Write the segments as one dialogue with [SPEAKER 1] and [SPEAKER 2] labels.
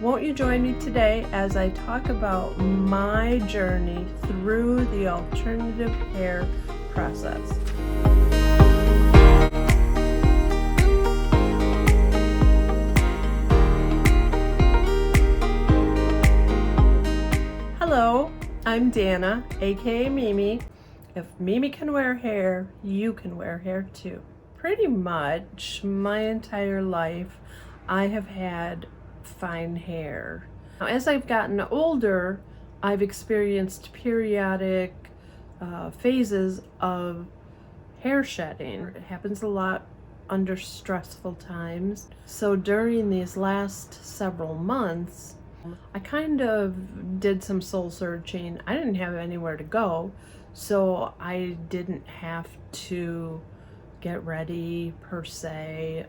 [SPEAKER 1] Won't you join me today as I talk about my journey through the alternative hair process? Hello, I'm Dana, aka Mimi. If Mimi can wear hair, you can wear hair too. Pretty much my entire life I have had fine hair. Now, as I've gotten older, I've experienced periodic phases of hair shedding. It happens a lot under stressful times. So during these last several months, I kind of did some soul searching. I didn't have anywhere to go, so I didn't have to get ready per se,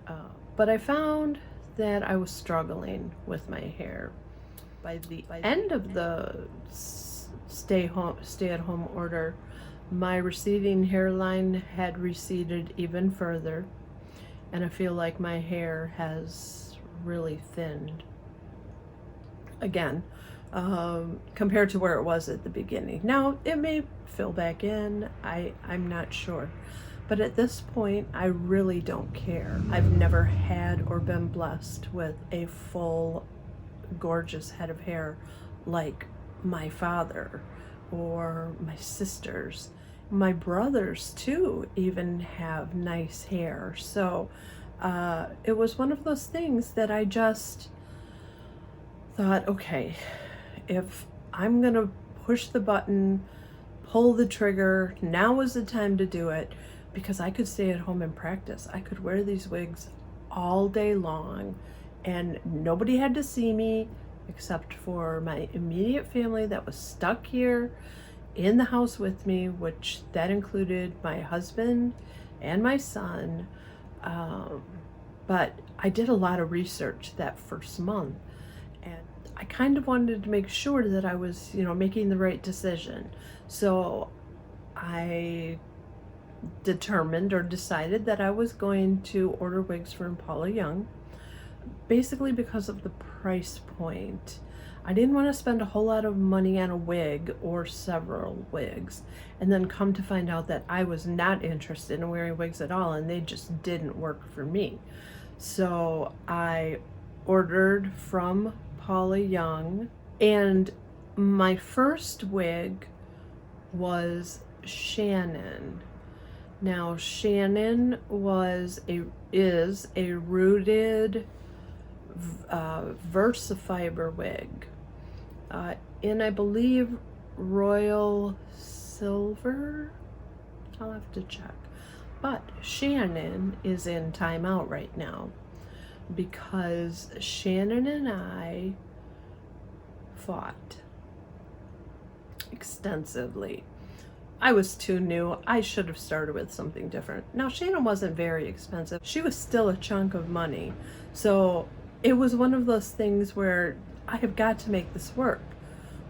[SPEAKER 1] but I found that I was struggling with my hair. By the end of the stay-at-home order, my receding hairline had receded even further, and I feel like my hair has really thinned again, compared to where it was at the beginning. Now, it may fill back in, I'm not sure. But at this point, I really don't care. I've never had or been blessed with a full, gorgeous head of hair like my father or my sisters. My brothers, too, even have nice hair. So it was one of those things that I just thought, okay, if I'm gonna push the button, pull the trigger, now is the time to do it, because I could stay at home and practice. I could wear these wigs all day long and nobody had to see me except for my immediate family that was stuck here in the house with me, which that included my husband and my son. But I did a lot of research that first month, and I kind of wanted to make sure that I was, making the right decision. So I decided that I was going to order wigs from Paula Young, basically because of the price point. I didn't want to spend a whole lot of money on a wig or several wigs and then come to find out that I was not interested in wearing wigs at all and they just didn't work for me. So I ordered from Paula Young, and my first wig was Shannon. Now, Shannon is a rooted Versafiber wig in, I believe, royal silver. I'll have to check. But Shannon is in timeout right now because Shannon and I fought extensively. I was too new. I should have started with something different. Now, Shannon wasn't very expensive. She was still a chunk of money. So it was one of those things where I have got to make this work.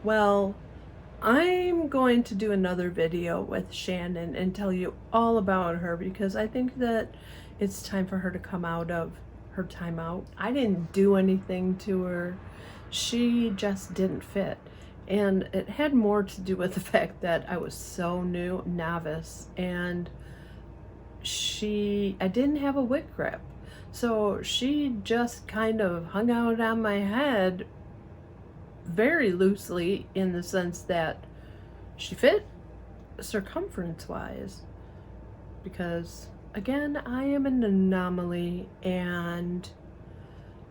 [SPEAKER 1] Well, I'm going to do another video with Shannon and tell you all about her, because I think that it's time for her to come out of her timeout. I didn't do anything to her. She just didn't fit. And it had more to do with the fact that I was so new, novice, and I didn't have a wig grip. So she just kind of hung out on my head very loosely, in the sense that she fit circumference-wise, because again, I am an anomaly and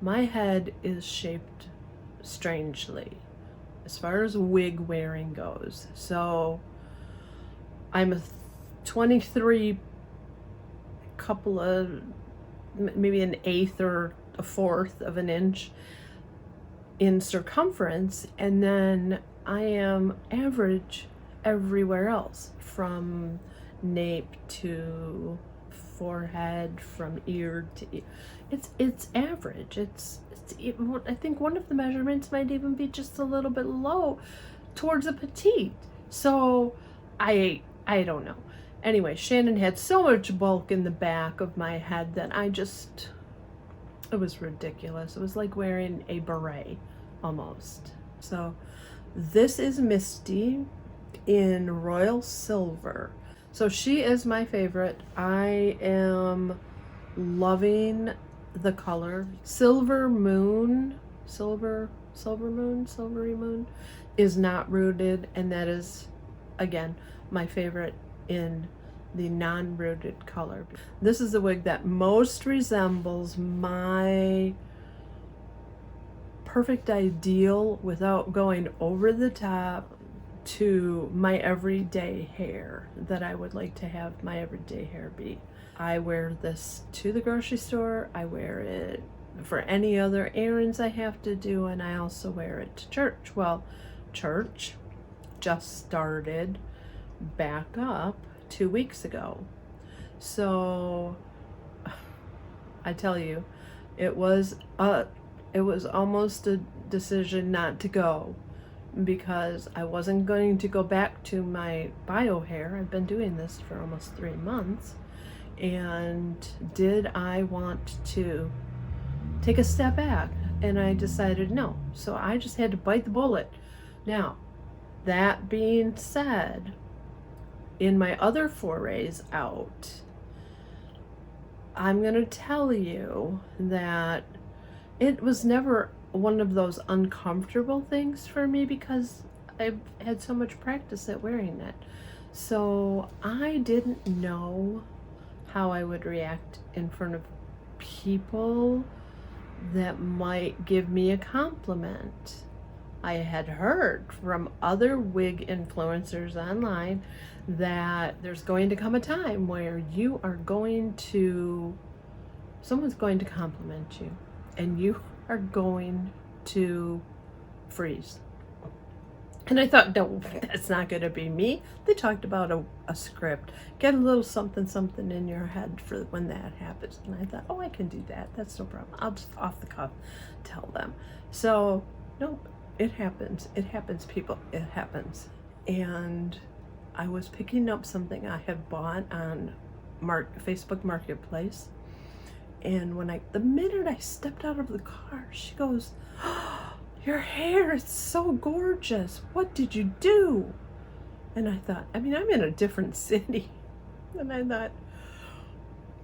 [SPEAKER 1] my head is shaped strangely as far as wig wearing goes. So I'm a 23, couple of, maybe an eighth or a fourth of an inch in circumference, and then I am average everywhere else, from nape to forehead, from ear to ear. It's average. I think one of the measurements might even be just a little bit low towards a petite. So I don't know. Anyway, Shannon had so much bulk in the back of my head that it was ridiculous. It was like wearing a beret. almost. So this is Misty in Royal Silver. So she is my favorite. I am loving the color. Silvery moon is not rooted, and that is, again, my favorite in the non-rooted color. This is the wig that most resembles my perfect ideal without going over the top to my everyday hair that I would like to have my everyday hair be. I wear this to the grocery store, I wear it for any other errands I have to do, and I also wear it to church. Well, church just started back up 2 weeks ago. So I tell you, it was almost a decision not to go, because I wasn't going to go back to my bio hair. I've been doing this for almost 3 months. And did I want to take a step back? And I decided no. So I just had to bite the bullet. Now, that being said, in my other forays out, I'm going to tell you that it was never one of those uncomfortable things for me, because I've had so much practice at wearing it. So I didn't know how I would react in front of people that might give me a compliment. I had heard from other wig influencers online that there's going to come a time where someone's going to compliment you, and you are going to freeze. And I thought, no, that's not going to be me. They talked about a script. Get a little something in your head for when that happens. And I thought, oh, I can do that. That's no problem. I'll just off the cuff tell them. So, nope, it happens. It happens, people. It happens. And I was picking up something I had bought on Facebook Marketplace. And the minute I stepped out of the car, she goes, oh, your hair is so gorgeous. What did you do? And I thought, I'm in a different city. And I thought,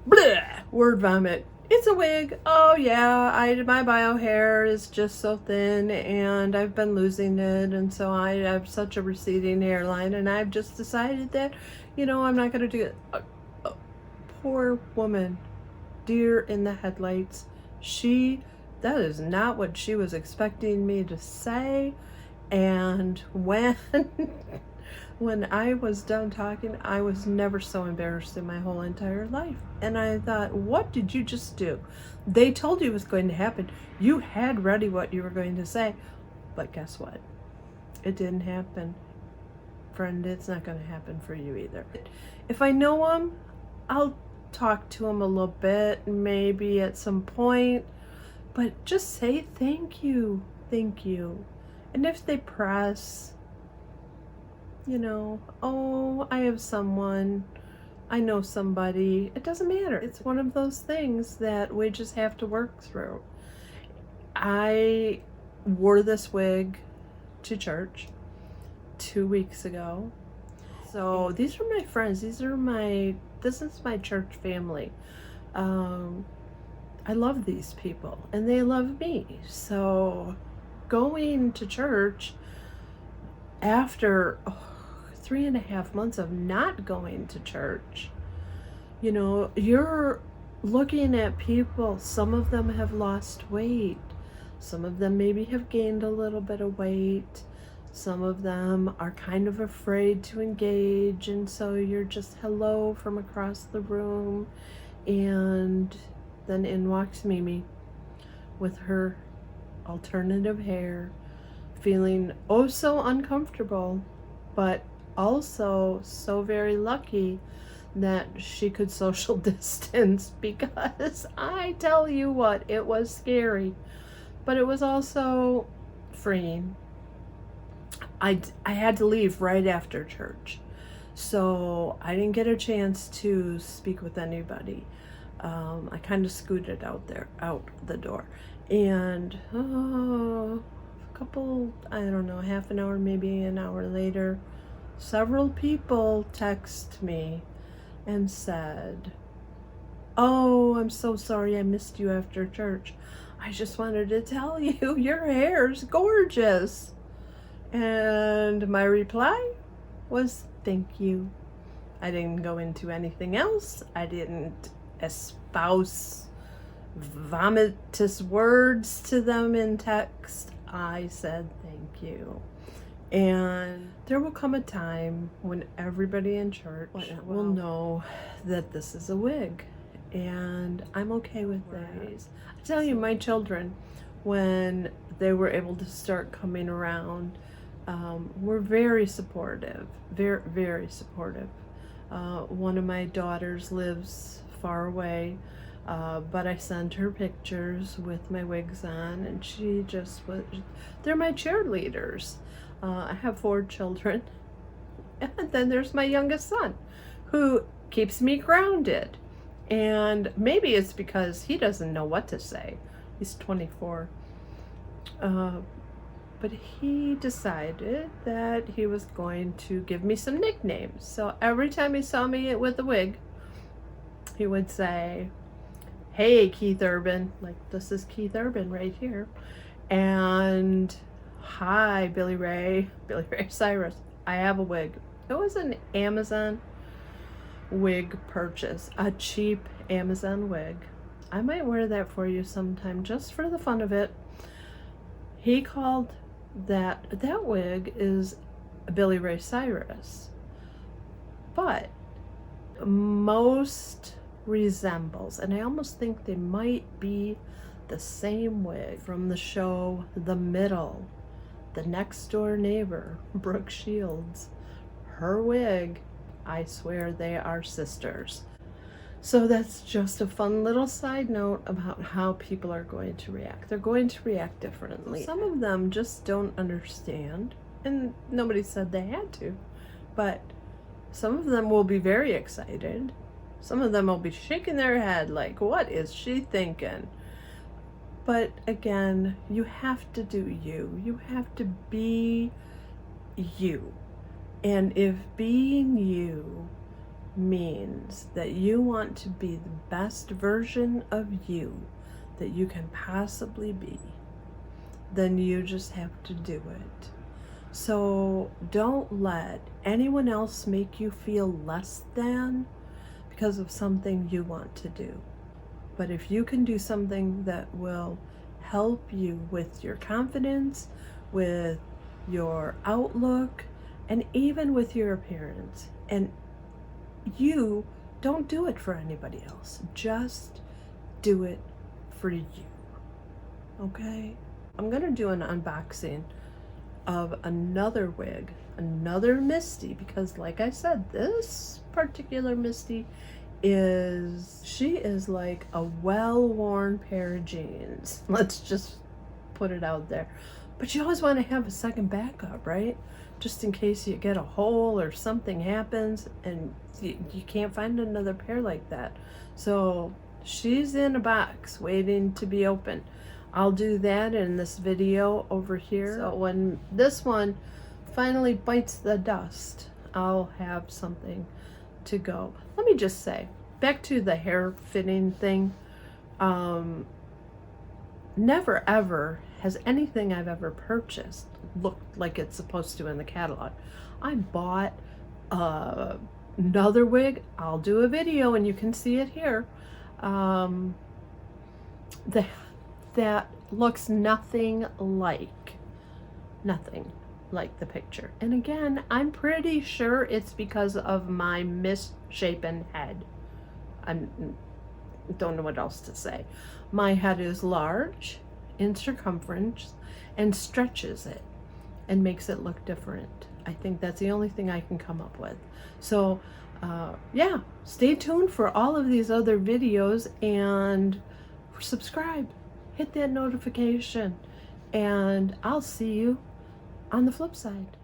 [SPEAKER 1] bleh, word vomit. It's a wig. Oh yeah, my bio hair is just so thin, and I've been losing it, and so I have such a receding hairline, and I've just decided that, I'm not going to do it. Poor woman, deer in the headlights. That is not what she was expecting me to say. And when I was done talking, I was never so embarrassed in my whole entire life. And I thought, what did you just do? They told you it was going to happen. You had ready what you were going to say. But guess what? It didn't happen. Friend, it's not going to happen for you either. If I know them, I'll talk to them a little bit, maybe at some point. But just say thank you. And if they press, oh, I have someone, I know somebody, it doesn't matter. It's one of those things that we just have to work through. I wore this wig to church 2 weeks ago. So these are my friends. This is my church family. I love these people, and they love me. So going to church after 3.5 months of not going to church, you're looking at people. Some of them have lost weight. Some of them maybe have gained a little bit of weight. Some of them are kind of afraid to engage, and so you're just hello from across the room. And then in walks Mimi with her alternative hair, feeling oh so uncomfortable, but also so very lucky that she could social distance, because I tell you what, it was scary, but it was also freeing. I had to leave right after church, so I didn't get a chance to speak with anybody. I kind of scooted out the door, and couple, I don't know, half an hour, maybe an hour later, several people text me and said, "Oh, I'm so sorry I missed you after church. I just wanted to tell you your hair's gorgeous." And my reply was, "Thank you." I didn't go into anything else. I didn't espouse vomitous words to them in text. I said thank you. And there will come a time when everybody in church will know that this is a wig, and I'm okay with that. I tell you, my children, when they were able to start coming around, were very supportive, very, very supportive. One of my daughters lives far away, but I sent her pictures with my wigs on, and she just was, they're my cheerleaders. I have 4 children, and then there's my youngest son, who keeps me grounded. And maybe it's because he doesn't know what to say. He's 24. But he decided that he was going to give me some nicknames. So every time he saw me with a wig, he would say, "Hey, Keith Urban," like this is Keith Urban right here, and "Hi, Billy Ray Cyrus, I have a wig." It was an Amazon wig purchase, a cheap Amazon wig. I might wear that for you sometime just for the fun of it. He called that wig is Billy Ray Cyrus, but most resembles, and I almost think they might be the same wig from the show The Middle, the next door neighbor, Brooke Shields. Her wig, I swear they are sisters. So that's just a fun little side note about how people are going to react. They're going to react differently. Some of them just don't understand, and nobody said they had to, but some of them will be very excited. Some of them will be shaking their head like, what is she thinking? But again, you have to do you. You have to be you. And if being you means that you want to be the best version of you that you can possibly be, then you just have to do it. So don't let anyone else make you feel less than because of something you want to do. But if you can do something that will help you with your confidence, with your outlook, and even with your appearance, and you don't do it for anybody else, just do it for you. Okay? I'm gonna do an unboxing of another wig, another Misty, because like I said, this particular Misty she is like a well-worn pair of jeans. Let's just put it out there. But you always want to have a second backup, right? Just in case you get a hole or something happens and you can't find another pair like that. So she's in a box waiting to be opened. I'll do that in this video over here. So when this one finally bites the dust, I'll have something to go. Let me just say, back to the hair fitting thing, never ever has anything I've ever purchased looked like it's supposed to in the catalog. I bought another wig. I'll do a video and you can see it here. That looks nothing like the picture. And again, I'm pretty sure it's because of my misshapen head. I don't know what else to say. My head is large in circumference and stretches it and makes it look different. I think that's the only thing I can come up with. So yeah, stay tuned for all of these other videos and subscribe, hit that notification, and I'll see you on the flip side.